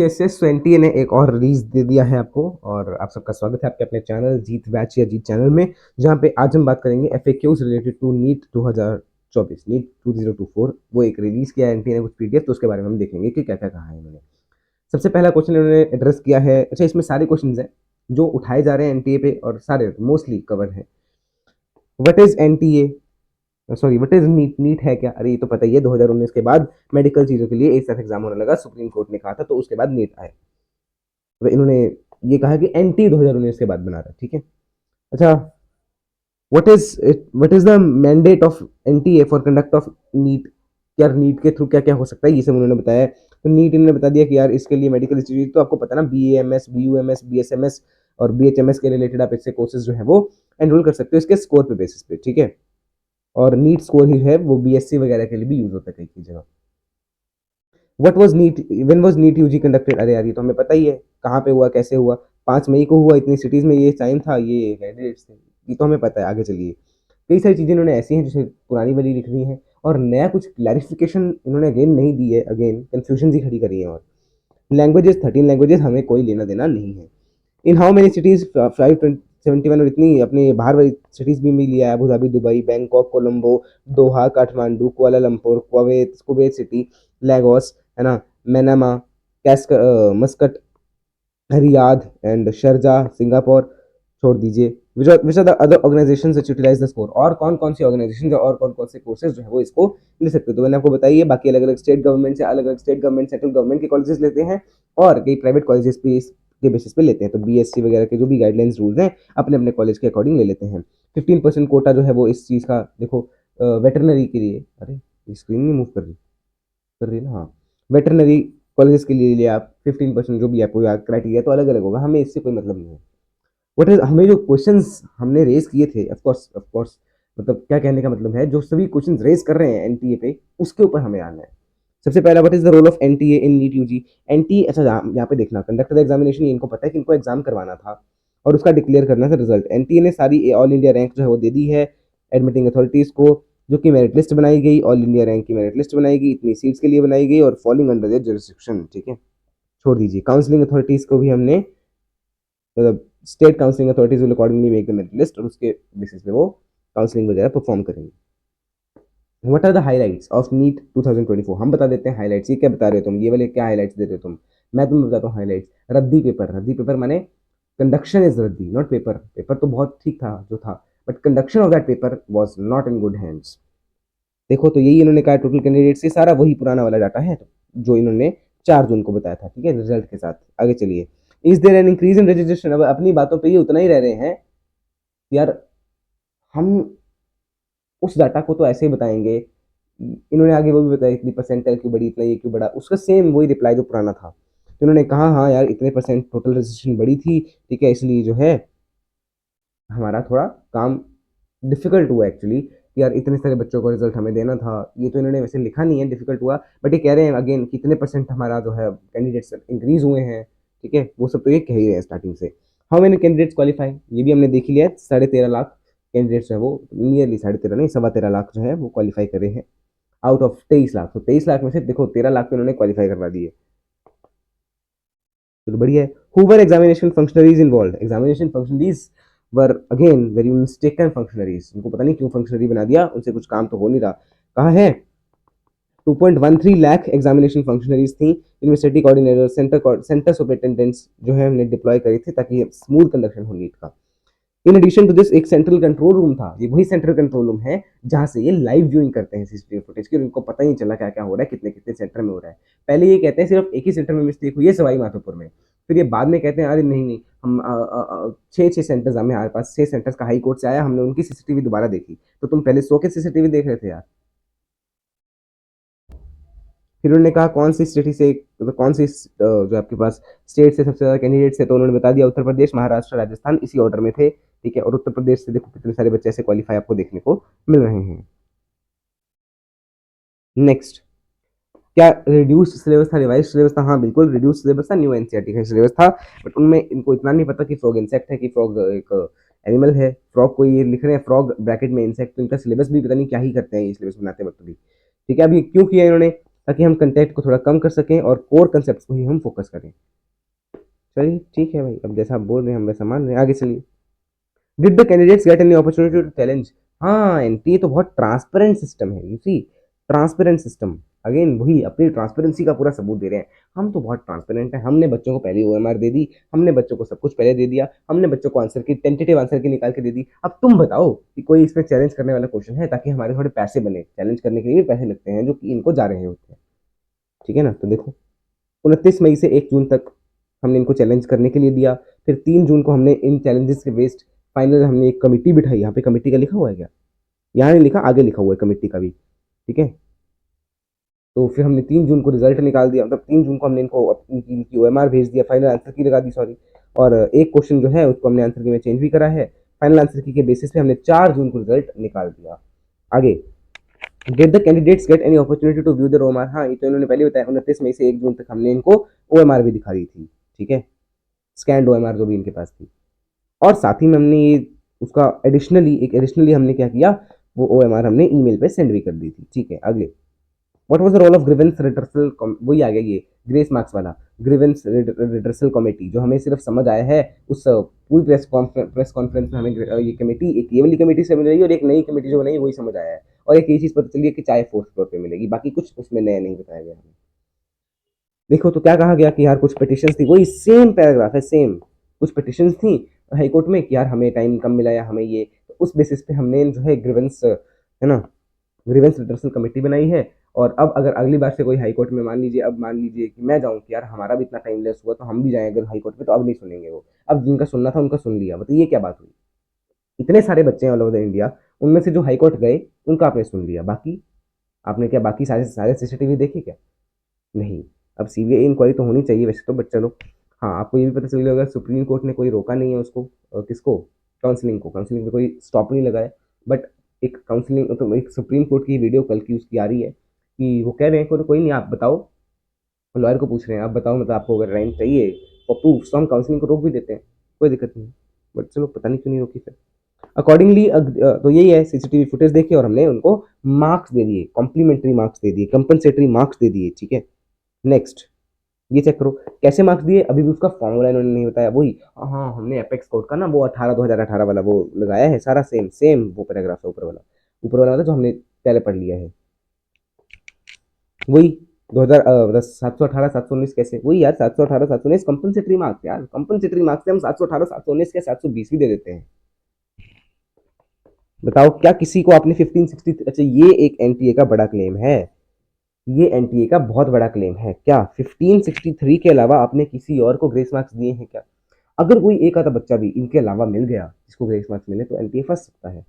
SS20 ने एक और रिलीज दे दिया है आपको, और आप सबका स्वागत है आपके अपने चैनल जीत बैच या जीत चैनल में, जहां पे आज हम बात करेंगे FAQs related to NEET 2024, NEET 2024। वो एक रिलीज किया है एनटीए ने कुछ पीडीएफ, तो उसके बारे में हम देखेंगे कि क्या क्या कहा है इन्होंने। सबसे पहला क्वेश्चन इन्होंने एड्रेस किया है, अच्छा इसमें सारे क्वेश्चन हैं जो उठाए जा रहे हैं एनटीए पे और सारे मोस्टली कवर है। What is NTA, sorry what is NEET, NEET है क्या? अरे ये तो पता ही है, 2019 के बाद मेडिकल चीजों के लिए एक साथ एग्जाम होने लगा, सुप्रीम कोर्ट ने कहा था, तो उसके बाद नीट आए। तो इन्होंने ये कहा कि एनटी 2019 के बाद बना रहा है, ठीक है। अच्छा, what is the mandate of NTA for conduct of NEET, यार नीट के थ्रू क्या क्या हो सकता है ये सब उन्होंने बताया। तो नीट इन्होंने बता दिया कि यार इसके लिए मेडिकल इंस्टीट्यूट, तो आपको पता ना BAMS BUMS BSMS और BHMS के रिलेटेड आप इससे कोर्सेज जो है वो एनरोल कर सकते हो इसके स्कोर पे बेसिस पे, ठीक है। और नीट स्कोर ही है वो BSc वगैरह के लिए भी यूज होता है कई कई जगह। What was NEET, when was NEET UG conducted, अरे यार ये तो हमें पता ही है कहाँ पे हुआ, कैसे हुआ। 5 मई को हुआ, इतनी सिटीज में ये टाइम था, ये कैंडिडेट्स थे, ये तो हमें पता है। आगे चलिए, कई सारी चीजें इन्होंने ऐसी हैं जिसे पुरानी वाली लिख दी हैं, और नया कुछ क्लैरिफिकेशन इन्होंने अगेन नहीं दी है, अगेन कंफ्यूजन ही खड़ी करी है। और लैंग्वेजेस 13 लैंग्वेजेस, हमें कोई लेना देना नहीं है। इन हाउ मेनी सिटीज 571, और इतनी अपने बाहर वाली सिटीज भी मिल लिया है, Abu Dhabi, Dubai, Bangkok, Colombo, Doha, Kathmandu, Kuala Lumpur, Kuwait, Kuwait City, Lagos, है ना, Manama, Muscat, Riyadh and Sharjah, Singapore. छोड़ दीजिए। Which are the other organisations which utilise the score, और कौन कौन सी ऑर्गेनाइजेशन और कौन कौन से कोर्सेज जो है वो इसको ले सकते हो। तो मैंने आपको बताइए, बाकी अलग अलग स्टेट गवर्नमेंट से, अलग अलग स्टेट गवर्नमेंट, सेंट्रल गवर्नमेंट के कॉलेजेस लेते हैं, और कई प्राइवेट कॉलेजेस भी के बेसिस पे लेते हैं। तो BSc वगैरह के जो भी गाइडलाइंस रूल्स हैं अपने अपने कॉलेज के अकॉर्डिंग ले लेते हैं। 15% कोटा जो है वो इस चीज़ का, देखो वेटरनरी के लिए, अरे स्क्रीन नहीं मूव कर रही ना, हाँ, वेटरनरी कॉलेजेस के लिए आप 15% जो भी आपको क्राइटेरिया तो अलग अलग होगा, हमें इससे कोई मतलब नहीं है। वट इज, हमें जो क्वेश्चंस हमने रेज किए थे, ऑफ कोर्स मतलब क्या कहने का मतलब है, जो सभी क्वेश्चंस रेज कर रहे हैं एनटीए पे, उसके ऊपर हमें आना है। सबसे पहला, what is the role of NTA in NEET UG. NTA, अच्छा यहाँ पे देखना, कंडक्ट द एग्जामिनेशन, इनको पता है कि इनको एग्जाम करवाना था और उसका डिक्लेयर करना था रिजल्ट। एनटीए ने सारी ऑल इंडिया रैंक जो है वो दे दी है एडमिटिंग अथॉरिटीज को, जो कि मेरिट लिस्ट बनाई गई, ऑल इंडिया रैंक की मेरिट लिस्ट बनाई गई, इतनी सीट्स के लिए बनाई गई, और फॉलोइंग अंडर द जुरिस्डिक्शन, ठीक है। छोड़ दीजिए, काउंसलिंग अथॉरिटीज को भी हमने, मतलब state counselling authorities will accordingly make the merit list, और उसके बेसिस पे वो काउंसलिंग वगैरह परफॉर्म करेंगे। What are the highlights of NEET 2024, हम बता देते हैं हाइलाइट्स। ये क्या बता रहे हो तुम, ये वाले क्या हाइलाइट्स दे रहे हो तुम? मैं तुम्हें बताता हूँ हाइलाइट्स। रद्दी पेपर, रद्दी पेपर माने कंडक्शन इज रद्दी, नॉट पेपर। पेपर तो बहुत ठीक था जो था, but conduction of that paper was not in good hands. देखो, तो यही इन्होंने कहा, टोटल कैंडिडेट्स से सारा वही पुराना वाला डाटा है जो इन्होंने 4 जून को बताया था, ठीक है, रिजल्ट के साथ। आगे चलिए, is there an increase in registration, अब अपनी बातों पे ये उतना ही रह रहे हैं यार, हम उस डाटा को तो ऐसे ही बताएंगे। इन्होंने आगे वो भी बताया, इतनी परसेंटाइल क्यों बढ़ी, इतना ये क्यों बढ़ा, उसका सेम वही रिप्लाई जो पुराना था। तो इन्होंने कहा हाँ यार, इतने परसेंट टोटल रजिस्ट्रेशन बढ़ी थी, ठीक है, इसलिए जो है हमारा थोड़ा काम डिफिकल्ट हुआ एक्चुअली, कि यार इतने सारे बच्चों को रिजल्ट हमें देना था। ये तो इन्होंने वैसे लिखा नहीं है डिफिकल्ट हुआ, बट ये कह रहे हैं अगेन कितने परसेंट हमारा जो है कैंडिडेट्स इंक्रीज हुए हैं, ठीक है, वो सब तो ये कह ही रहे हैं स्टार्टिंग से। हाउ मेनी कैंडिडेट्स क्वालिफाई, ये भी हमने देख लिया है, 13.5 लाख कैंडिडेट्स जो है वो, नियरली 13.5 नहीं, 13.25 लाख जो है वो क्वालिफाई करे हैं आउट ऑफ 23 लाख। तो 23 लाख में से देखो 13 लाख तो इन्होंने क्वालिफाई करवा दिए, चलो बढ़िया है। Who were examination functionaries involve, examination functionaries were again very mistaken functionaries, उनको पता नहीं क्यों फंक्शनरी बना दिया, उनसे कुछ काम तो हो नहीं रहा। कहाँ है, 2.13 लाख एग्जामिनेशन फंक्शनरीज थी, यूनिवर्सिटी कोऑर्डिनेटर, सेंटर सुपरिटेंडेंट्स जो है हमने डिप्लॉय करी थी ताकि स्मूथ कंडक्शन हो नीट का। इन एडिशन टू दिस एक सेंट्रल कंट्रोल रूम था, ये वही सेंट्रल कंट्रोल रूम है जहां से ये लाइव व्यूइंग करते हैं सीसीटीवी फुटेज की, और इनको पता ही नहीं चला क्या क्या हो रहा है, कितने कितने सेंटर में हो रहा है। पहले ये कहते हैं सिर्फ एक ही सेंटर में मिस्टेक हुई है, सवाई माधोपुर में, फिर ये बाद में कहते हैं अरे नहीं नहीं, हम 6 सेंटर्स हमारे पास 6 सेंटर्स का हाई कोर्ट से आया, हमने उनकी सीसीटीवी दोबारा देखी। तो तुम पहले 100 के सीसीटीवी देख रहे थे यार। फिर उन्होंने कहा कौन सी स्टेट से, मतलब कौन सी जो आपके पास स्टेट से सबसे ज्यादा कैंडिडेट्स है, तो उन्होंने बता दिया उत्तर प्रदेश, महाराष्ट्र, राजस्थान, इसी ऑर्डर में थे, ठीक है। और उत्तर प्रदेश से देखो कितने सारे बच्चे ऐसे क्वालिफाई आपको देखने को मिल रहे हैं। नेक्स्ट, क्या रिड्यूस्ड सिलेबस था, रिवाइज सिलेबस था? हाँ बिल्कुल, रिड्यूस्ड सिलेबस था, न्यू एनसीईआरटी का सिलेबस था, बट उनमें इनको इतना नहीं पता कि फ्रॉग इंसेक्ट है कि फ्रॉग एक एनिमल है। फ्रॉग को ये लिख रहे हैं फ्रॉग ब्रैकेट में इंसेक्ट, तो इनका सिलेबस भी पता नहीं क्या ही करते हैं ये सिलेबस बनाते वक्त भी, ठीक है। अभी क्यों किया इन्होंने, ताकि हम कंटेंट को थोड़ा कम कर सकें और कोर कंसेप्ट को ही हम फोकस करें। चलिए ठीक है भाई, अब जैसा आप बोल रहे हैं हम वैसा मान रहे हैं, आगे चलिए। Did the candidates get any opportunity to challenge? हाँ, एनटीए तो बहुत ट्रांसपेरेंट सिस्टम है, you see, transparent system. Again वही अपनी ट्रांसपेरेंसी का पूरा सबूत दे रहे हैं। हम तो बहुत ट्रांसपेरेंट है, हमने बच्चों को पहले ओएमआर दे दी, हमने बच्चों को सब कुछ पहले दे दिया, हमने बच्चों को आंसर की टेंटेटिव आंसर की निकाल के दे दी। अब तुम बताओ कि कोई इसमें चैलेंज करने वाला क्वेश्चन है, ताकि हमारे थोड़े पैसे बने, चैलेंज करने के लिए भी पैसे लगते हैं जो कि इनको जा रहे होते हैं। ठीक है ना, तो देखो 29 मई से 1 जून तक हमने इनको चैलेंज करने के लिए दिया। फिर 3 जून को हमने इन चैलेंजेस के बेस्ड फाइनल हमने एक कमेटी बिठाई। यहाँ पे कमेटी का लिखा हुआ है क्या? यहाँ नहीं लिखा, आगे लिखा हुआ है कमेटी का भी। ठीक है, तो फिर हमने 3 जून को रिजल्ट निकाल दिया, मतलब 3 जून को हमने इनको इनकी ओएमआर भेज दिया, फाइनल आंसर की लगा दी, सॉरी। और एक क्वेश्चन जो है उसको हमने आंसर की में चेंज भी करा है। फाइनल आंसर की के बेसिस पे हमने 4 जून को रिजल्ट निकाल दिया। आगे, did the candidates get any opportunity to view the OMR? हाँ, ये तो इन्होंने पहले बताया, 29 मई से 1 जून तक हमने इनको ओएमआर भी दिखा दी थी। ठीक है, स्कैंड ओएमआर जो भी इनके पास थी। और साथ ही में हमने ये उसका एडिशनली हमने क्या किया, वो ओएमआर हमने ईमेल पे सेंड भी कर दी थी। ठीक है, अगले, what was the role of grievance redressal? वही आ गया ये ग्रेस मार्क्स वाला, ग्रीवेंस रिडर्सल कमेटी, जो हमें सिर्फ समझ आया है उस पूरी प्रेस कॉन्फ्रेंस में। हमें ये कमेटी, एक ये वाली कमेटी से मिल रही है और एक नई कमेटी जो बनाई वही समझ आया है। और एक ये चीज पता चली है कि चाय 4th फ्लोर पे मिलेगी, बाकी कुछ उसमें नया नहीं बताया गया हमें। देखो तो क्या कहा गया कि यार कुछ पिटिशंस थी, वही सेम पैराग्राफ है, सेम। कुछ पिटिशंस थी हाई कोर्ट में कि यार हमें टाइम कम मिला या हमें ये, तो उस बेसिस पे हमने जो है ग्रीवेंस, है ना, ग्रीवेंस रिडर्सल कमेटी बनाई है। और अब अगर अगली बार से कोई हाई कोर्ट में, मान लीजिए, अब मान लीजिए कि मैं जाऊं कि यार हमारा भी इतना टाइम लेस हुआ, तो हम भी जाएं अगर हाई कोर्ट में, तो अब नहीं सुनेंगे वो। अब जिनका सुनना था उनका सुन लिया। बताइए ये क्या बात हुई? इतने सारे बच्चे हैं ऑल ओवर द इंडिया, उनमें से जो हाई कोर्ट गए उनका आपने सुन लिया, बाकी आपने क्या बाकी सारे सारे सीसीटीवी देखे क्या? नहीं। अब सीबीआई इंक्वायरी तो होनी चाहिए वैसे तो, बट चलो। हाँ, आपको ये भी पता चल गया होगा सुप्रीम कोर्ट ने कोई रोका नहीं है उसको, किसको, काउंसलिंग को, काउंसलिंग पे कोई स्टॉप नहीं लगाया। बट एक काउंसलिंग, तो एक सुप्रीम कोर्ट की वीडियो कल की उसकी आ रही है कि वो कह रहे हैं कोई नहीं, आप बताओ, लॉयर को पूछ रहे हैं, आप बताओ, मतलब आपको अगर रैंक चाहिए और प्रूफ, तो हम काउंसलिंग को रोक भी देते हैं, कोई दिक्कत नहीं। बट चलो पता नहीं क्यों नहीं रोकी फिर। अकॉर्डिंगली तो यही है, सीसीटीवी फुटेज देखी और हमने उनको मार्क्स दे दिए, कॉम्प्लीमेंट्री मार्क्स दे दिए, कंपनसेटरी मार्क्स दे दिए। ठीक है, नेक्स्ट, ये चेक करो कैसे मार्क्स दिए, अभी भी उसका फॉर्मूला इन्होंने नहीं बताया। वही, हाँ, हमने एपेक्स कोड का ना वो 2018 वाला वो लगाया है, सारा सेम सेम वो पैराग्राफ है, ऊपर वाला था जो हमने पहले पढ़ लिया है। वही 718 719 कैसे, वही यार 718 719 कंपनसेटरी मार्क्स, यार कंपनसेटरी मार्क्स से हम 718 719 के 720 भी दे देते हैं। बताओ क्या किसी को आपने 1560, अच्छा ये एक एनटीए का बड़ा क्लेम है, ये एनटीए का बहुत बड़ा क्लेम है, क्या 1563 के अलावा आपने किसी और को ग्रेस मार्क्स दिए हैं क्या? अगर कोई एक आधा बच्चा भी इनके अलावा मिल गया जिसको ग्रेस मार्क्स मिले, तो एनटीए फंस सकता है।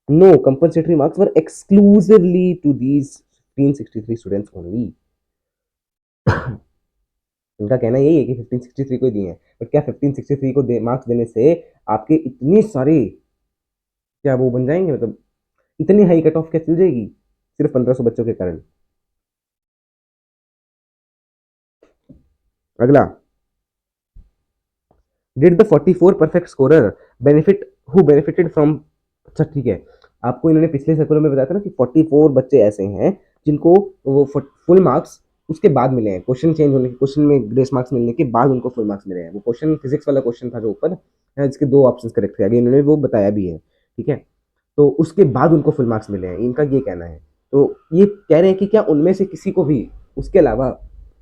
No, compensatory marks were exclusively to these 1563 students only. इनका कहना यही है कि 1563 को दिए हैं, बट क्या 1563 को मार्क्स देने से आपके इतने सारे क्या वो बन जाएंगे, मतलब इतनी हाई कट ऑफ क्या चल जाएगी सिर्फ 1500 बच्चों के कारण? अगला, did the 44 perfect scorer benefit, who benefited from? अच्छा ठीक है, आपको इन्होंने पिछले सर्कुलर में बताया था ना कि 44 बच्चे ऐसे हैं जिनको वो फुल मार्क्स उसके बाद मिले हैं, क्वेश्चन चेंज होने के, क्वेश्चन में ग्रेस मार्क्स मिलने के बाद उनको फुल मार्क्स मिले हैं। वो क्वेश्चन फिजिक्स वाला क्वेश्चन था जो ऊपर है, जिसके 2 ऑप्शन करेक्ट थे, आगे इन्होंने वो बताया भी है। ठीक है, तो उसके बाद उनको फुल मार्क्स मिले हैं, इनका ये कहना है। तो ये कह रहे हैं कि क्या उनमें से किसी को भी उसके अलावा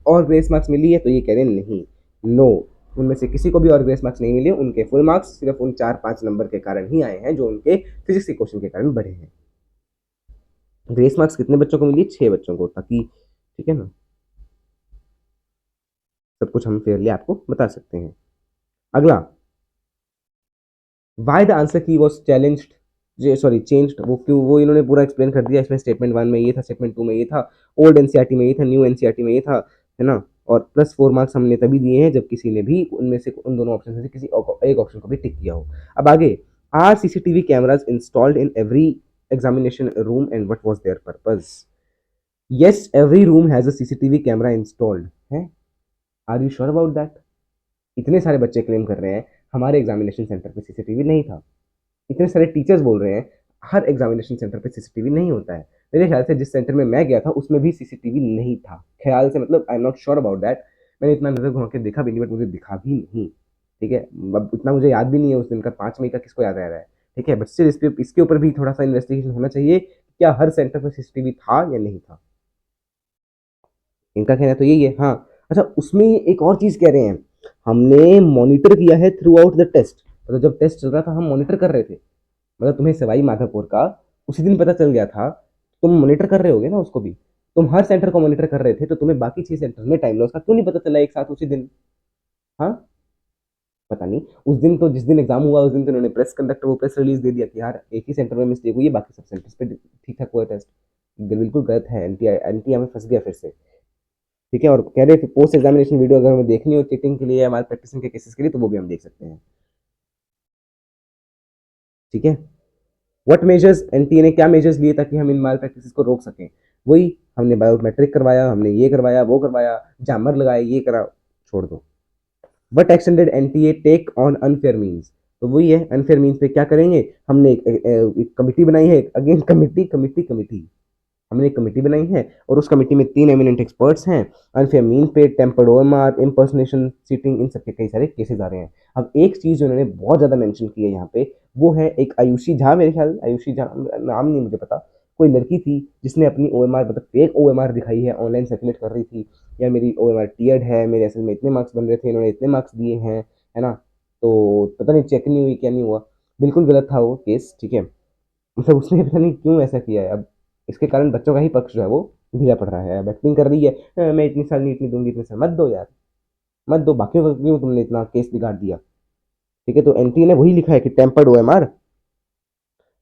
और ग्रेस मार्क्स मिली है, तो ये कह रहे हैं नहीं, नो, उनमें से किसी को भी और ग्रेस मार्क्स नहीं मिले, उनके फुल मार्क्स सिर्फ उन 4-5 नंबर के कारण ही आए हैं जो उनके फिजिक्स के क्वेश्चन के कारण बढ़े हैं। ग्रेस मार्क्स कितने बच्चों को मिली? 6 बच्चों को, ताकि ठीक है ना, सब कुछ हम फेयरली आपको बता सकते हैं। अगला, वाई द आंसर की was challenged, J sorry changed, वो क्यों, वो इन्होंने पूरा एक्सप्लेन कर दिया इसमें। स्टेटमेंट 1 में ये था, स्टेटमेंट 2 में ये था, ओल्ड एनसीईआरटी में ये था, न्यू एनसीईआरटी में ये था, है ना। और +4 मार्क्स हमने तभी दिए हैं जब किसी ने भी उनमें से, उन दोनों ऑप्शन में से किसी एक ऑप्शन को भी टिक किया हो। अब आगे, are CCTV cameras installed in every examination room and what was their purpose? Yes, every room has a CCTV camera installed है। Are you sure about that? इतने सारे बच्चे क्लेम कर रहे हैं हमारे एग्जामिनेशन सेंटर पे सीसीटीवी नहीं था, इतने सारे टीचर्स बोल रहे हैं हर एग्जामिनेशन सेंटर पे सीसीटीवी नहीं होता है, मेरे ख्याल से जिस सेंटर में मैं गया था उसमें भी सीसीटीवी नहीं था, ख्याल से, मतलब I am not sure about that. मैंने इतना नजर घुमा के देखा भी नहीं, बट मुझे दिखा भी नहीं। ठीक है, अब इतना मुझे याद भी नहीं है उस दिन का, 5 मई का किसको याद रह रहा है। ठीक है, बट स्टिल इसके ऊपर भी थोड़ा सा इन्वेस्टिगेशन होना चाहिए, क्या हर सेंटर पर सीसीटीवी था या नहीं था। इनका कहना तो यही है। हाँ, अच्छा, उसमें एक और चीज़ कह रहे हैं, हमने मॉनिटर किया है थ्रू आउट द टेस्ट, मतलब जब टेस्ट चल रहा था हम मॉनिटर कर रहे थे, मतलब तुम्हें सवाई माधोपुर का उसी दिन पता चल गया था, तुम मॉनिटर कर रहे होगे ना उसको भी, तुम हर सेंटर को मॉनिटर कर रहे थे, तो तुम्हें बाकी 6 सेंटर में टाइम लॉस का क्यों नहीं पता चला एक साथ उसी दिन। हाँ, पता नहीं, उस दिन तो जिस दिन एग्जाम हुआ उस दिन तो उन्होंने प्रेस रिलीज दे दिया कि यार एक ही सेंटर में मिस्टेक हुई है, बाकी सब सेंटर्स पे ठीक ठाक हुआ टेस्ट। बिल्कुल गलत है, एंटी एंटी हमें फंस गया फिर से। ठीक है, और कह रहे पोस्ट एग्जामिनेशन वीडियो अगर हमें देखनी हो चीटिंग के लिए या माल प्रैक्टिसिंग के केसेस के लिए, तो वो भी हम देख सकते हैं। ठीक है, व्हाट मेजर्स, एनटीए ने क्या मेजर्स लिए ताकि हम इन माल प्रैक्टिस को रोक सकें। वही, हमने बायोमेट्रिक करवाया, हमने ये करवाया वो करवाया, जामर लगाया, ये करा, छोड़ दो। But action did NTA take on unfair means, तो वही है, अनफेयर मीन्स पे क्या करेंगे। हमने एक कमिटी बनाई है, अगेन कमिटी कमिटी कमिटी, हमने एक कमेटी बनाई है और उस कमेटी में 3 एमिनेंट एक्सपर्ट्स हैं। अनफेयर मीन पे, टेम्पर्ड ओएमआर, इम्पर्सनेशन, चीटिंग, इन सबके कई सारे केसेस आ रहे हैं। अब एक चीज जो उन्होंने बहुत ज्यादा मेंशन की है यहाँ पे, वो है एक आयुषी झा, मेरे ख्याल आयुषी झा, नाम नहीं मुझे पता, कोई लड़की थी जिसने अपनी ओएमआर, मतलब फेक ओएमआर दिखाई है, ऑनलाइन सर्कुलेट कर रही थी, या मेरी ओएमआर टीएड है, मेरे असल में इतने मार्क्स बन रहे थे, इन्होंने इतने मार्क्स दिए हैं, है ना। तो पता नहीं चेक नहीं हुई क्या नहीं हुआ, बिल्कुल गलत था वो केस। ठीक है, मतलब उसने पता नहीं क्यों ऐसा किया है। अब इसके कारण बच्चों का ही पक्ष जो है वो ढीला पड़ रहा है। अब एक्टिंग कर रही है, मैं इतनी साल नहीं, इतनी दूंगी, इतने साल मत दो यार, मत दो, बाकियों का क्यों तुमने इतना केस बिगाड़ दिया। ठीक है, तो एनटीए ने वही लिखा है कि टेम्पर्ड ओएमआर,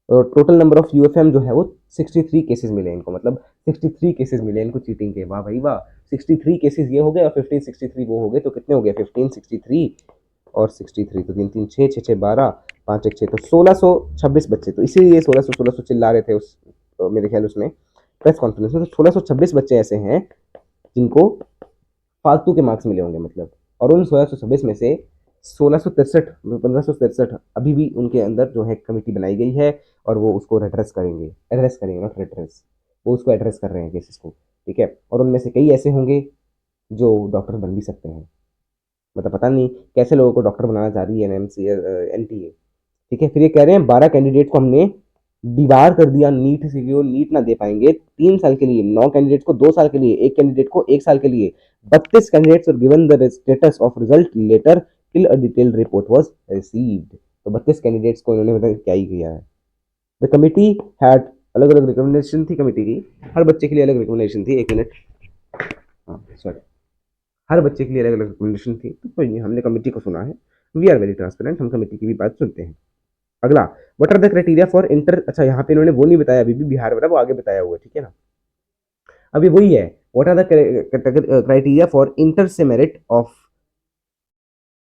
और टोटल नंबर ऑफ यूएफएम जो है वो 63 केसेस मिले इनको, मतलब 63 केसेस मिले इनको चीटिंग के। वाह भाई वाह, 63 केसेस ये हो गए और 1563 वो हो गए, तो कितने हो गए 1563 और 63, तो 3 3 6 6 6 12, 5 1 6, तो 1626 बच्चे, तो इसीलिए 1600 चिल्ला रहे थे उस, मेरे ख्याल उसमें प्रेस कॉन्फ्रेंस में, तो 1626 बच्चे ऐसे हैं जिनको फालतू के मार्क्स मिले होंगे, मतलब। और उन 1626 में से 1663, 1563 अभी भी उनके अंदर जो है कमेटी बनाई गई है, और वो उसको एड्रेस करेंगे, नॉट रेड्रेस, वो उसको एड्रेस कर रहे हैं केसेस को। ठीक है, और उनमें से कई ऐसे होंगे जो डॉक्टर बन भी सकते हैं, मतलब पता नहीं कैसे लोगों को डॉक्टर बनाना चाह रही है एनएमसी एनटीए। ठीक है, फिर ये कह रहे हैं 12 कैंडिडेट को हमने दीवार कर दिया नीट से, कि वो नीट ना दे पाएंगे 3 साल के लिए, 9 कैंडिडेट को 2 साल के लिए, एक कैंडिडेट को 1 साल के लिए, 32 कैंडिडेट्स और given the status of result letter till a detailed report was received. तो 32 कैंडिडेट्स को इन्होंने मतलब क्या ही किया है। द कमिटी हैड, अलग अलग रिकमेंडेशन थी कमिटी की, हर बच्चे के लिए अलग रिकमेंडेशन थी, 1 मिनट, हाँ सॉरी, हर बच्चे के लिए अलग अलग रिकमेंडेशन थी, तो कोई नहीं, हमने कमेटी को सुना है, वी आर वेरी ट्रांसपेरेंट, हम कमेटी की भी बात सुनते हैं। अगला, what are the criteria for inter, अच्छा यहाँ पे इन्होंने वो नहीं बताया, अभी भी बिहार वाला वो आगे बताया हुआ है। ठीक है ना, अभी वही है, what are the criteria for inter se merit of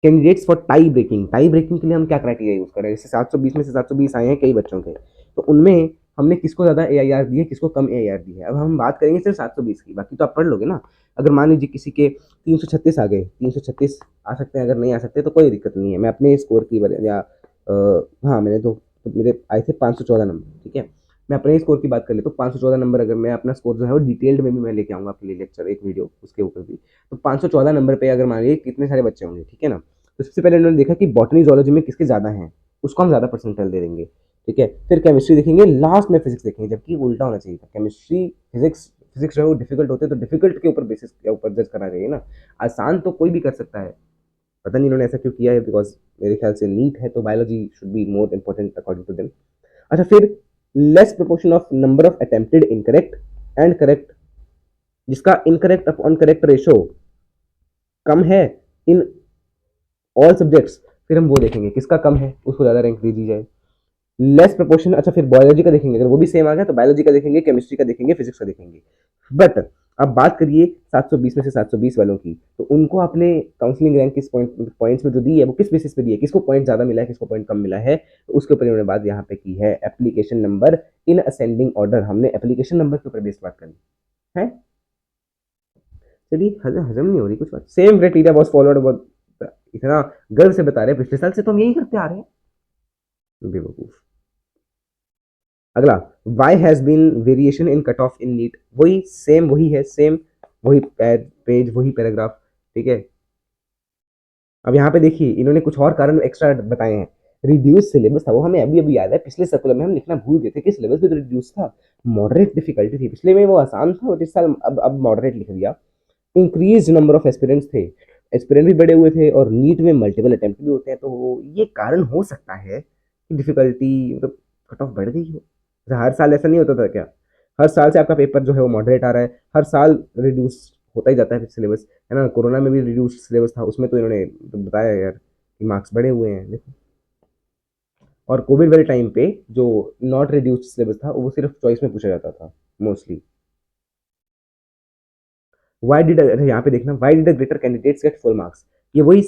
candidates for tie breaking. Tie breaking के लिए हम क्या क्राइटेरिया यूज कर रहे हैं, जैसे 720 में से 720 आए हैं कई बच्चों के, तो उनमें हमने किसको ज्यादा एआईआर दी है, किसको कम एआईआर दी है। अब हम बात करेंगे सिर्फ 720 की, बाकी तो आप पढ़ लोगे ना। अगर मान लीजिए किसी के 336 आ गए, 336 आ सकते हैं, अगर नहीं आ सकते तो कोई दिक्कत नहीं है। मैं अपने स्कोर की या हाँ, मैंने तो मेरे आए थे 514 नंबर। ठीक है, मैं अपने स्कोर की बात कर ले तो 514 नंबर, अगर मैं अपना स्कोर जो है वो डिटेल्ड में भी मैं लेके आऊंगा आपके लिए लेक्चर, एक वीडियो उसके ऊपर भी। तो 514 नंबर पे अगर मान लीजिए कितने सारे बच्चे होंगे, ठीक है ना, तो सबसे पहले उन्होंने देखा कि बॉटनी जोलॉजी में किसके ज़्यादा हैं, उसको हम ज़्यादा परसेंटाइल दे देंगे। ठीक है, फिर केमिस्ट्री देखेंगे, लास्ट में फिजिक्स देखेंगे, जबकि उल्टा होना चाहिए था, केमिस्ट्री फिजिक्स, फिजिक्स जो है वो डिफिकल्ट होते हैं, तो डिफिकल्ट के ऊपर बेसिस के ऊपर जज करना चाहिए ना, आसान तो कोई भी कर सकता है। पता नहीं इन्होंने ऐसा क्यों किया है, बिकॉज मेरे ख्याल से नीट है तो biology should be more important according to them. अच्छा, फिर less proportion of number of attempted incorrect and correct, जिसका इनकरेक्ट अपॉन करेक्ट रेशो कम है इन ऑल सब्जेक्ट्स, फिर हम वो देखेंगे किसका कम है, उसको ज़्यादा रैंक दी जाए। लेस प्रोपोर्शन, अच्छा फिर बायोलॉजी का देखेंगे, अगर वो भी सेम आ गया तो बायोलॉजी का देखेंगे, केमिस्ट्री का देखेंगे, फिजिक्स का देखेंगे। बट अब बात करिए 720 में से 720 वालों की, तो उनको आपने काउंसलिंग रैंक किस पॉइंट्स में जो दी है वो किस बेसिस पे दी है, किसको पॉइंट ज्यादा मिला है, किसको पॉइंट कम मिला है, तो उसके ऊपर इन्होंने बात यहाँ पे की है, application number in ascending order. हमने एप्लीकेशन नंबर के ऊपर बेस्ड बात करी है। चलिए, हजम नहीं हो रही कुछ बात, सेम क्राइटेरिया वाज फॉलोड, इतना गर्व से बता रहे हैं, पिछले साल से तो हम यही करते आ रहे हैं, बेवकूफ। अगला, why has been variation in cut off in NEET, वही सेम, वही है सेम, वही पेज, वही पैराग्राफ, ठीक है। अब यहाँ पे देखिए इन्होंने कुछ और कारण एक्स्ट्रा बताए हैं। रिड्यूस सिलेबस था, वो हमें अभी अभी याद है, पिछले सर्कुलर में हम लिखना भूल गए थे कि सिलेबस भी तो रिड्यूस था। मॉडरेट डिफिकल्टी थी, पिछले में वो आसान था बट इस साल अब मॉडरेट लिख दिया। इंक्रीज नंबर ऑफ एस्पिरेंट्स थे, एस्पिरेंट भी बढ़े हुए थे और नीट में मल्टीपल अटेम्प्ट भी होते हैं, तो ये कारण हो सकता है कि डिफिकल्टी मतलब कट ऑफ बढ़ गई हो। हर साल ऐसा नहीं होता था क्या? हर साल से आपका पेपर जो है वो मॉडरेट आ रहा है, हर साल रिड्यूस होता ही जाता है सिलेबस, है ना। कोरोना में भी रिड्यूस सिलेबस था, उसमें तो इन्होंने तो बताया यार कि मार्क्स बढ़े हुए हैं देखो। और कोविड वाले टाइम पे जो नॉट रिड्यूस्ड सिलेबस था वो सिर्फ चॉइस में पूछा जाता था मोस्टली। वाई डिड, यहाँ पे देखना, why did greater candidates get full marks, ये वही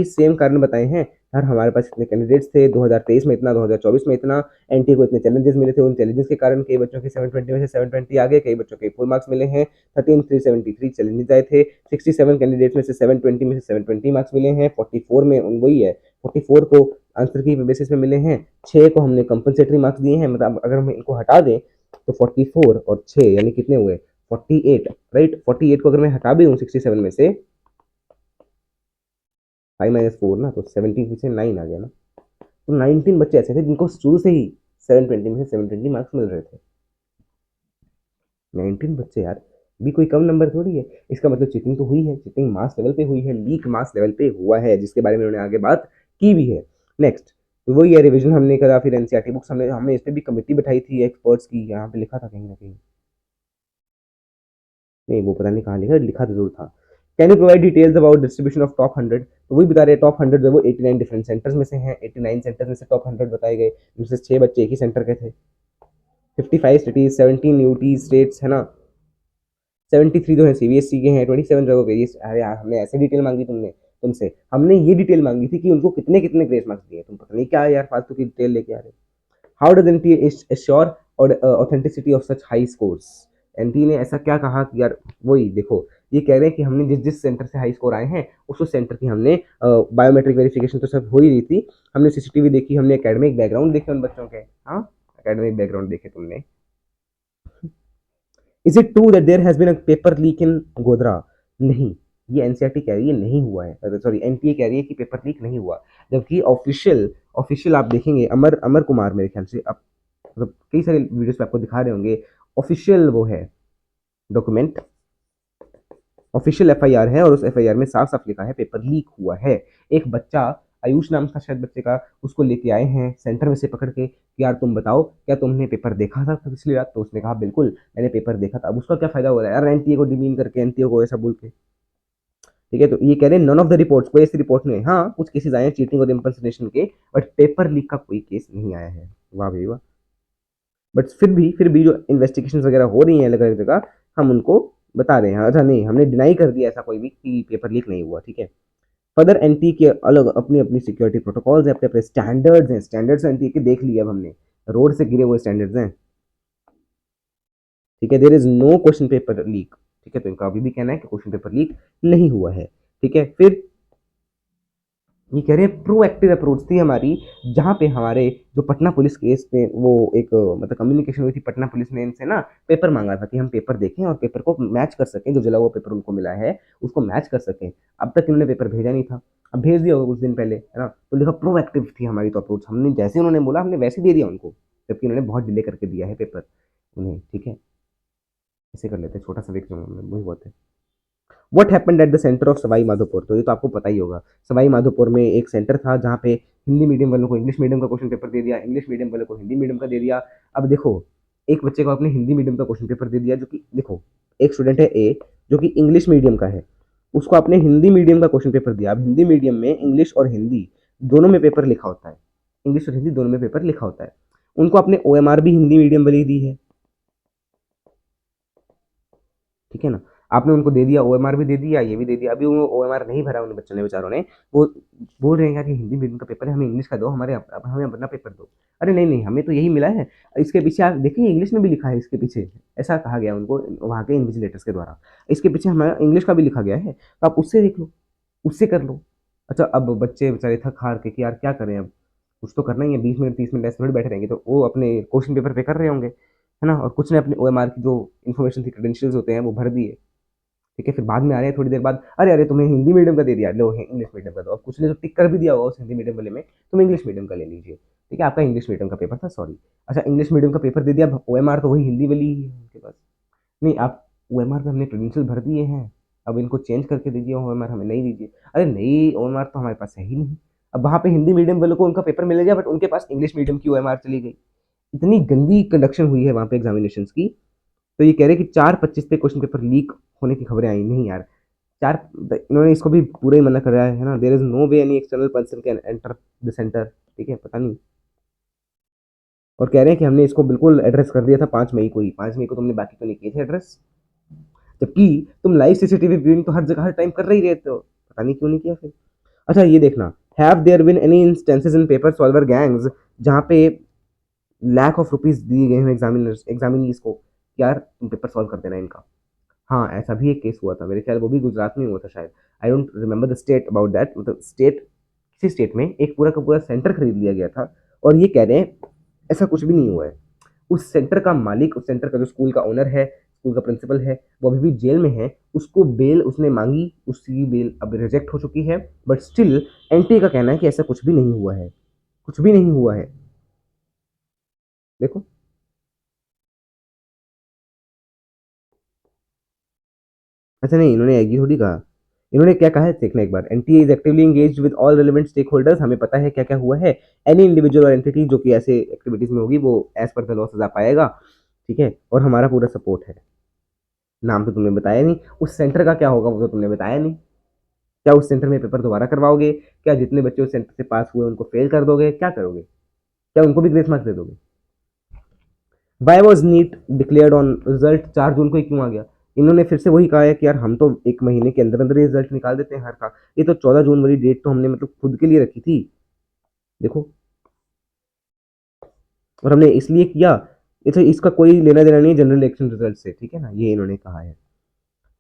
सेम कारण बताए हैं यार। हमारे पास इतने कैंडिडेट्स थे 2023 में इतना, 2024 में इतना, एनटी को इतने चैलेंजेस मिले थे, उन चैलेंजेस के कारण कई बच्चों के 720 में से 720 आ गए, कई बच्चों के फुल मार्क्स मिले हैं। 13373 चैलेंजेस आए थे, 67 कैंडिडेट्स में से 720 में से 720 मार्क्स मिले हैं, 44 में वही है, 44 को आंसर की बेसिस में मिले हैं, 6 को हमने कंपनसेटरी मार्क्स दिए हैं। मतलब अगर हम इनको हटा दें तो 44 और 6 यानी कितने हुए, 48, राइट। 48 को अगर मैं हटा भी हूँ 67 में से, 5 - 4 ना, तो 70 से 9 आ गया ना। तो 19 बच्चे ऐसे थे जिनको शुरू से ही 720 में से 720 मार्क्स मिल रहे थे। 19 बच्चे यार, भी कोई कम नंबर थोड़ी है। इसका मतलब चीटिंग तो हुई है, चीटिंग मास लेवल पे हुई है, लीक मास लेवल पे हुआ है, जिसके बारे में उन्होंने आगे बात की भी है। नेक्स्ट, तो वही है, रिवीजन हमने करा, फिर एनसीईआरटी बुक्स हमने हमने इस पे भी कमेटी बैठाई थी एक्सपर्ट्स की, यहाँ पे लिखा था कहीं ना कहीं, नहीं वो पता नहीं कहाँ लिखा, लिखा तो जरूर था। Can you provide details about distribution of top 100, तो वही बता रहे हैं, टॉप 100 जो वो 89 डिफरेंट सेंटर्स में से हैं, 89 सेंटर्स में से टॉप 100 बताए गए, जिनमें से 6 बच्चे एक ही सेंटर के थे। 55 सिटीज, 17 यूटी स्टेट्स, है ना। 73 जो है सीबीएसई के हैं, 27 जो वेरियस। अरे यार हमने ऐसे डिटेल मांगी तुमसे हमने ये डिटेल मांगी थी कि उनको कितने कितने ग्रेस मार्क्स दिए, तुम पता नहीं क्या यार फालतू की डिटेल लेके आ रहे। हाउ डज एनटीए एश्योर और authenticity of such high scores, NTA ने ऐसा क्या कहा कि यार, वही देखो, ये कह रहे हैं कि हमने जिस जिस सेंटर से हाई स्कोर आए हैं उस सेंटर की हमने बायोमेट्रिक वेरिफिकेशन तो सब हो ही रही थी, हमने सीसीटीवी देखी, हमने एकेडमिक बैकग्राउंड देखे उन बच्चों के। हाँ, एकेडमिक बैकग्राउंड देखे तुमने। Is it true that there has been a paper leak in Godhra, नहीं, ये एनसीईआरटी कह रही है नहीं हुआ है, सॉरी एनटीए कह रही है कि पेपर लीक नहीं हुआ। जबकि ऑफिशियल ऑफिशियल आप देखेंगे, अमर अमर कुमार मेरे ख्याल से, आप मतलब कई सारे वीडियोस पे आपको दिखा रहे होंगे, ऑफिशियल वो है डॉक्यूमेंट, ऑफिशियल एफआईआर है, और उस एफआईआर में साफ साफ लिखा है पेपर लीक हुआ है। एक बच्चा, आयुष नाम था शायद बच्चे का, उसको लेके आए हैं सेंटर में से पकड़ के कि यार तुम बताओ क्या तुमने पेपर देखा था पिछली रात, तो उसने कहा बिल्कुल मैंने पेपर देखा था। अब उसका क्या फायदा हो रहा है यार, एनटीए को डिमीन करके, एनटीए को ऐसा बोल के, ठीक है। तो ये कह रहे हैं नन ऑफ द रिपोर्ट्स, कोई ऐसी रिपोर्ट नहीं है, हाँ कुछ केसेस आए हैं चीटिंग और इम्पर्सनेशन के, बट पेपर लीक का कोई केस नहीं आया है। वाह भाई वाह। बट फिर भी जो इन्वेस्टिगेशन वगैरह हो रही हैं अलग अलग जगह, हम उनको बता रहे हैं, अच्छा नहीं हमने डिनाई कर दिया ऐसा कोई भी कि पेपर लीक नहीं हुआ, ठीक है। फर्दर एनटी के अलग अपनी अपनी सिक्योरिटी प्रोटोकॉल्स हैं, अपने अपने स्टैंडर्ड्स हैं, स्टैंडर्ड्स एनटी के देख लिया अब हमने, रोड से गिरे हुए स्टैंडर्ड्स हैं, ठीक है। There is no question paper leak, ठीक है। तो इनका अभी भी कहना है कि क्वेश्चन पेपर लीक नहीं हुआ है, ठीक है। फिर ये कह रहे हैं प्रोएक्टिव अप्रोच थी हमारी, जहाँ पे हमारे जो पटना पुलिस केस में वो एक मतलब कम्युनिकेशन हुई थी, पटना पुलिस ने इनसे ना पेपर मांगा था कि हम पेपर देखें और पेपर को मैच कर सकें, जो जला हुआ पेपर उनको मिला है उसको मैच कर सकें। अब तक इन्होंने पेपर भेजा नहीं था, अब भेज दिया होगा कुछ दिन पहले, है ना। तो देखा प्रोएक्टिव थी हमारी तो अप्रोच, हमने जैसे उन्होंने बोला हमने वैसे दे दिया उनको, जबकि उन्होंने बहुत डिले करके दिया है पेपर उन्हें, ठीक है। ऐसे कर लेते, छोटा सा देख वही बहुत है। What happened at the centre of Sawai Madhopur, तो ये तो आपको पता ही होगा, सवाई माधोपुर में एक सेंटर था जहाँ पे हिंदी मीडियम वालों को इंग्लिश मीडियम का क्वेश्चन पेपर दे दिया, इंग्लिश मीडियम वालों को हिंदी मीडियम का दे दिया। अब देखो, एक बच्चे को आपने हिंदी मीडियम का क्वेश्चन पेपर दे दिया, जो कि देखो एक स्टूडेंट है ए जो कि इंग्लिश मीडियम का है, उसको आपने हिंदी मीडियम का क्वेश्चन पेपर दिया। अब हिंदी मीडियम में इंग्लिश और हिंदी दोनों में पेपर लिखा होता है, इंग्लिश और हिंदी दोनों में पेपर लिखा होता है, उनको आपने ओएमआर भी हिंदी मीडियम वाली दी है, ठीक है ना। आपने उनको दे दिया, ओएमआर भी दे दिया, ये भी दे दिया, अभी वो ओएमआर नहीं भरा उन बच्चों ने बेचारों ने, वो बोल रहे हैं यार कि हिंदी मीडियम का पेपर है, हमें इंग्लिश का दो, हमारे अब हमें अपना पेपर दो। अरे नहीं नहीं, हमें तो यही मिला है, इसके पीछे आप देखिए इंग्लिश में भी लिखा है, इसके पीछे ऐसा कहा गया उनको वहाँ के इन्विजिलेटर्स के द्वारा, इसके पीछे हमारा इंग्लिश का भी लिखा गया है, तो आप उससे देख लो, उससे कर लो। अच्छा अब बच्चे बेचारे थक हार के कि यार क्या करें अब, कुछ तो करना ही है, 20 मिनट 30 मिनट ऐसे थोड़ी बैठे रहेंगे, तो वो अपने क्वेश्चन पेपर पे कर रहे होंगे, है ना। और कुछ ने अपने ओएमआर की जो इन्फॉर्मेशन थी, क्रेडेंशियल्स होते हैं, वो भर दिए, ठीक है। फिर बाद में आ रहे हैं थोड़ी देर बाद, अरे अरे तुम्हें हिंदी मीडियम का दे दिया, लो इंग्लिश मीडियम का दो। अब कुछ ने तो टिक कर भी दिया होगा उस हिंदी मीडियम वाले में, तुम इंग्लिश मीडियम का ले लीजिए, ठीक है। आपका इंग्लिश मीडियम का पेपर था, सॉरी। अच्छा, इंग्लिश मीडियम का पेपर दे दिया, ओएमआर तो वही हिंदी वाली ही है उनके पास। नहीं, आप ओएमआर पे हमने क्रेडेंशियल भर दिए हैं, अब इनको चेंज करके दीजिए, ओएमआर हमें नहीं दीजिए। अरे नहीं, ओएमआर तो हमारे पास है ही नहीं। अब वहाँ पे हिंदी मीडियम वालों को उनका पेपर मिल गया, बट उनके पास इंग्लिश मीडियम की ओएमआर चली गई। इतनी गंदी कंडक्शन हुई है वहाँ पे एग्जामिनेशन की। तो ये कह रहे हैं कि 4:25 पे क्वेश्चन पेपर लीक होने की खबरें आई। नहीं यार, चार, इन्होंने इसको भी पूरा ही मना कराया है ना, there is no way any external person can enter the centre, ठीक है, पता नहीं। और कह रहे हैं कि हमने इसको बिल्कुल एड्रेस कर दिया था 5 मई को ही, 5 मई को तुमने बाकी तो नहीं किए थे एड्रेस, जबकि तुम लाइव सीसीटीवी व्यूइंग तो हर जगह हर टाइम कर रही रहते हो, पता नहीं क्यों नहीं किया फिर। अच्छा ये देखना, have there been any instances in paper solver gangs जहाँ पे लैक ऑफ रुपीज दिए गए हैं एग्जामिनर्स एग्जामिनीज को, यार तुम पेपर सॉल्व कर देना इनका। हाँ, ऐसा भी एक केस हुआ था मेरे ख्याल, वो भी गुजरात में हुआ था शायद, I don't remember the state about that, मतलब स्टेट, किसी स्टेट में एक पूरा का पूरा सेंटर खरीद लिया गया था। और ये कह रहे हैं ऐसा कुछ भी नहीं हुआ है। उस सेंटर का मालिक, उस सेंटर का जो स्कूल का ओनर है, स्कूल का प्रिंसिपल है, वो अभी भी जेल में है। उसको बेल उसने मांगी, उसकी बेल अब रिजेक्ट हो चुकी है, बट स्टिल एनटीए का कहना है कि ऐसा कुछ भी नहीं हुआ है, कुछ भी नहीं हुआ है। देखो, अच्छा नहीं, इन्होंने एग्री थोड़ी कहा, इन्होंने क्या कहा है देखना एक बार, NTA is actively engaged with all relevant stakeholders, हमें पता है क्या क्या हुआ है। एनी इंडिविजुअल और एंटिटी जो कि ऐसे एक्टिविटीज में होगी, वो एज पर द लॉ सजा पाएगा, ठीक है, और हमारा पूरा सपोर्ट है। नाम तो तुमने बताया नहीं, उस सेंटर का क्या होगा वो तो तुमने बताया नहीं। क्या उस सेंटर में पेपर दोबारा करवाओगे? क्या जितने बच्चे उस सेंटर से पास हुए उनको फेल कर दोगे? क्या करोगे? क्या उनको भी ग्रेस मार्क्स दे दोगे? Why was NEET declared on result 4 June को ही क्यों आ गया? इन्होंने फिर से वही कहा है कि यार हम तो एक महीने के अंदर अंदर ही रिजल्ट निकाल देते हैं हर का। ये तो 14 जून वाली डेट तो हमने मतलब खुद के लिए रखी थी, देखो। और हमने इसलिए किया, ये तो इसका कोई लेना देना नहीं जनरल इलेक्शन रिजल्ट से, ठीक है ना, ये इन्होंने कहा है।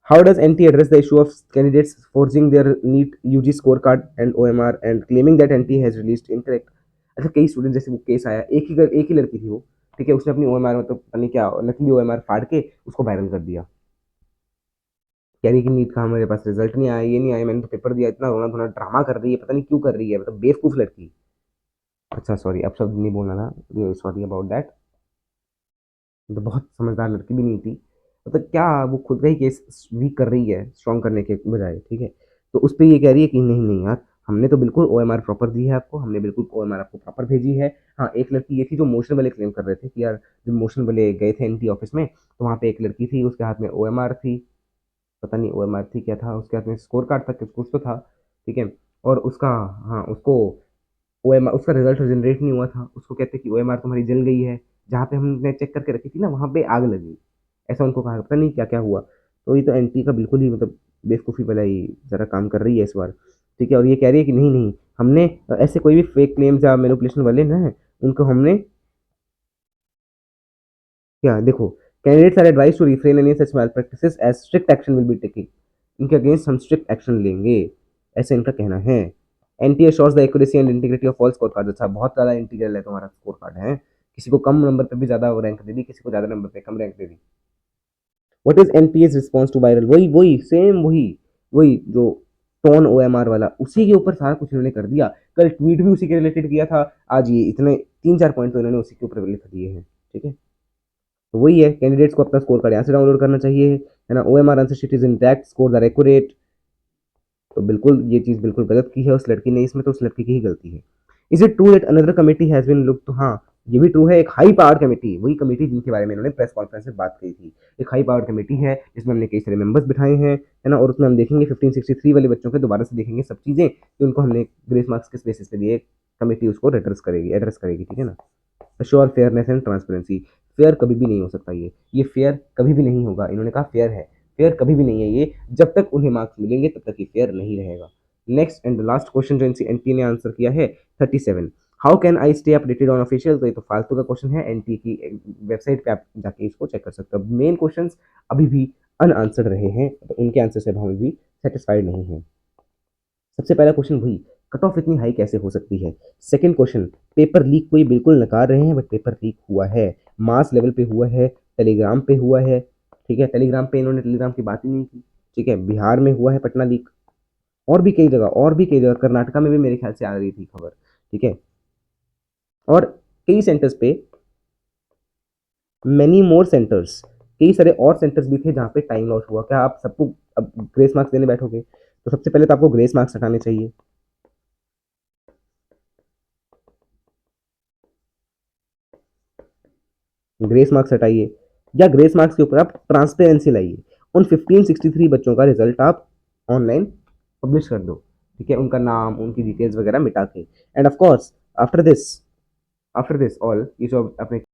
How does NTA address the issue of candidates forging their NEET UG score card and OMR and claiming that NTA has released incorrect? अच्छा, कई स्टूडेंट, जैसे वो केस आया, एक ही लड़की थी वो, ठीक है, उसने अपनी ओएमआर मतलब पता नहीं क्या नकली ओएमआर फाड़ के उसको वायरल कर दिया, कह रही कि नीट का हमारे पास रिजल्ट नहीं आया, ये नहीं आया, मैंने तो पेपर दिया, इतना रोना धोना ड्रामा कर रही है, पता नहीं क्यों कर रही है, मतलब बेवकूफ लड़की। अच्छा सॉरी, अब शब्द नहीं बोलना था, सॉरी अबाउट दैट। तो बहुत समझदार लड़की भी नहीं थी, मतलब क्या वो खुद का ही केस वीक कर रही है स्ट्रॉन्ग करने के बजाय, ठीक है। तो उस पर ये कह रही है कि नहीं नहीं यार, हमने तो बिल्कुल ओएमआर प्रॉपर दी है आपको, हमने बिल्कुल ओएमआर आपको प्रॉपर भेजी है। हाँ, एक लड़की ये थी जो मोशन वाले क्लेम कर रहे थे कि यार जब मोशन वाले गए थे एनटी ऑफिस में, तो वहाँ पे एक लड़की थी, उसके हाथ में ओएमआर थी, पता नहीं ओएमआर थी क्या था उसके हाथ में, स्कोर कार्ड था कुछ तो था, ठीक है। और उसका, हाँ उसको ओएमआर, उसका रिजल्ट जनरेट नहीं हुआ था, उसको कहते कि ओएमआर तुम्हारी जल गई है, जहाँ पे हमने चेक करके रखी थी ना वहाँ पे आग लगी, ऐसा उनको कहा, पता नहीं क्या क्या हुआ। तो ये तो एनटी का बिल्कुल ही मतलब बेवकूफ़ी वाला ही ज़रा काम कर रही है इस बार, ठीक है। और ये कह रही है कि नहीं नहीं, हमने ऐसे कोई भी फेक क्लेम्स या मैनिपुलेशन वाले ना है, उनको हमने क्या, देखो, candidates are advise to refrain any such malpractices as strict action will be taking, इनके अगेंस्ट हम स्ट्रिक्ट एक्शन लेंगे, ऐसे इनका कहना है। NTA assures the accuracy and integrity of all score card, अच्छा बहुत ज़्यादा इंटीग्रल है तुम्हारा स्कोर कार्ड है, किसी को कम नंबर पे भी ज़्यादा रैंक दे दी, किसी को ज़्यादा नंबर पे कम रैंक दे दी। What is NPS response to viral, वही वही सेम वही वही जो टोन ओएमआर वाला, उसी के ऊपर सारा कुछ इन्होंने कर दिया। कल ट्वीट भी उसी के रिलेटेड किया था, आज ये इतने 3-4 पॉइंट तो इन्होंने उसी के ऊपर लिख दिए हैं, ठीक है। तो वही है, कैंडिडेट्स को अपना स्कोर कार्ड यहाँ से डाउनलोड करना चाहिए, है ना। OMR answer sheet is intact, score are accurate. तो बिल्कुल ये चीज़ बिल्कुल गलत की है उस लड़की ने इसमें, तो उस लड़की की ही गलती है। Is it true that another committee has been look, तो हाँ ये भी ट्रू है, एक हाई पावर कमेटी, वही कमेटी जिनके बारे में इन्होंने प्रेस कॉन्फ्रेंस में बात की थी, एक हाई पावर कमेटी है जिसमें हमने कई सारे मेंबर्स बिठाए हैं, है ना। और उसमें हम देखेंगे 1563 वाले बच्चों के दोबारा से देखेंगे सब चीज़ें कि उनको हमने ग्रेस मार्क्स किस बेसिस पे दिए, कमेटी उसको एड्रेस करेगी, ठीक है ना। Sure fairness and transparency, fair कभी भी नहीं हो सकता, ये फेयर कभी भी नहीं होगा, इन्होंने कहा फेयर है, फेयर कभी भी नहीं है ये, जब तक उन्हें मार्क्स मिलेंगे तब तक ये फेयर नहीं रहेगा। नेक्स्ट एंड लास्ट क्वेश्चन जो एनटी ने आंसर किया है 37, how can I stay updated on official, तो ये तो फालतू का क्वेश्चन है, एनटी की वेबसाइट पे आप जाके इसको चेक कर सकते हो। मेन क्वेश्चन अभी भी अनआंसर्ड रहे हैं, तो उनके आंसर से हम अभी भी सेटिस्फाइड नहीं है। सबसे पहला क्वेश्चन वही, कट ऑफ इतनी हाई कैसे हो सकती है? सेकंड क्वेश्चन, पेपर लीक को ये बिल्कुल नकार रहे हैं बट पेपर लीक हुआ है, मास लेवल पे हुआ है, टेलीग्राम पे हुआ है, ठीक है, टेलीग्राम पे इन्होंने टेलीग्राम की बात ही नहीं की, ठीक है, बिहार में हुआ है पटना लीक, और भी कई जगह कर्नाटका में भी मेरे ख्याल से आ रही थी खबर, ठीक है, और कई सेंटर्स पे, मेनी मोर सेंटर्स, कई सारे और सेंटर्स भी थे जहाँ पे टाइम लॉस हुआ। क्या आप सबको अब ग्रेस मार्क्स देने बैठोगे? तो सबसे पहले तो आपको ग्रेस मार्क्स हटाने चाहिए, ग्रेस मार्क्स हटाइए, या ग्रेस मार्क्स के ऊपर आप ट्रांसपेरेंसी लाइए। उन 1563 बच्चों का रिजल्ट आप ऑनलाइन पब्लिश कर दो, ठीक है, उनका नाम, उनकी डिटेल्स वगैरह मिटा के, end of course after this all ये जो अपने